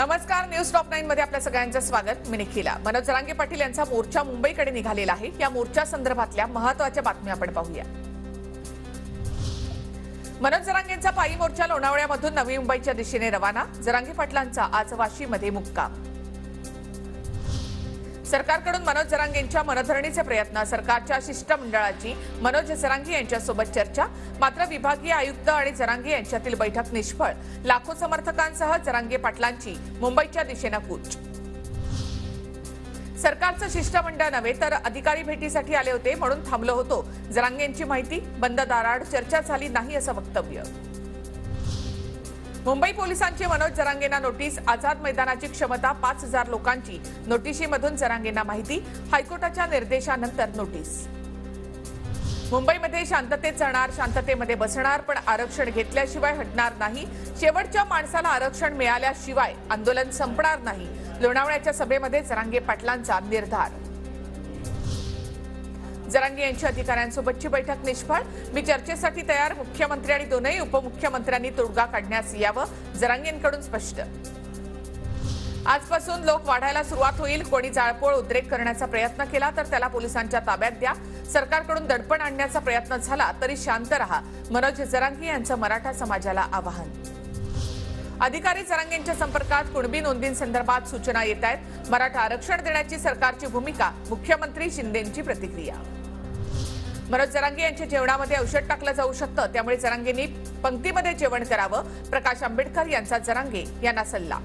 नमस्कार, news top 9 मध्ये आपल्या सगळ्यांचं स्वागत। मी निखिला। मनोज जरांगे पाटील यांचा मोर्चा मुंबईकडे निघालेला आहे। या मोर्चा संदर्भातल्या महत्त्वाच्या बातम्या आपण पाहूया। मनोज जरांगेंचा पायी मोर्चा लोणावळ्यामधून नवी मुंबईच्या दिशेने रवाना। जरांगे पाटलांचा आज वाशीमध्ये मुक्काम। सरकारकडून मनोज जरांगेंच्या मनधरणीचे प्रयत्न, सरकारच्या शिष्टमंडळाची मनोज जरांगे यांच्यासोबत चर्चा, मात्र विभागीय आयुक्त आणि जरांगे यांच्यातील बैठक निष्फळ। लाखो समर्थकांसह जरांगे पाटलांची मुंबईच्या दिशेने कूच। सरकारचं शिष्टमंडळ नव्हे तर अधिकारी भेटीसाठी आले होते म्हणून थांबलो होतो। जरांगेंची माहिती, बंद दाराआड चर्चा झाली नाही असं वक्तव्य। मुंबई पोलिसांची मनोज जरांगेंना नोटीस। आझाद मैदानाची क्षमता 5000 लोकांची। नोटिशीमधून जरांगेंना माहिती। हायकोर्टाच्या निर्देशानंतर नोटीस। मुंबईमध्ये शांततेत जाणार, शांततेमध्ये बसणार, पण आरक्षण घेतल्याशिवाय हटणार नाही। शेवटच्या माणसाला आरक्षण मिळाल्याशिवाय आंदोलन संपणार नाही। लोणावळ्याच्या सभेमध्ये जरांगे पाटलांचा निर्धार। जरांगे यांच्या अधिकाऱ्यांसोबतची बैठक निष्फळ। मी चर्चेसाठी तयार, मुख्यमंत्री आणि दोनही उपमुख्यमंत्र्यांनी तोडगा काढण्यास यावं, जरांगेंकडून स्पष्ट। आजपासून लोक वाढायला सुरुवात होईल। कोणी जाळपोळ उद्रेक करण्याचा प्रयत्न केला तर त्याला पोलिसांच्या ताब्यात द्या। सरकारकडून दडपण आणण्याचा प्रयत्न झाला तरी शांत रहा, मनोज जरांगे यांचं मराठा समाजाला आवाहन। अधिकारी जरांगेंच्या संपर्कात, कुणबी नोंदींसंदर्भात सूचना येत आहेत। मराठा आरक्षण देण्याची सरकारची भूमिका, मुख्यमंत्री शिंदेंची प्रतिक्रिया। मनोज जरांगे यांच्या जेवणामध्ये औषध टाकलं जाऊ शकतं, त्यामुळे जरांगेंनी पंक्तीमध्ये जेवण करावं, प्रकाश आंबेडकर यांचा जरांगे यांना सल्ला।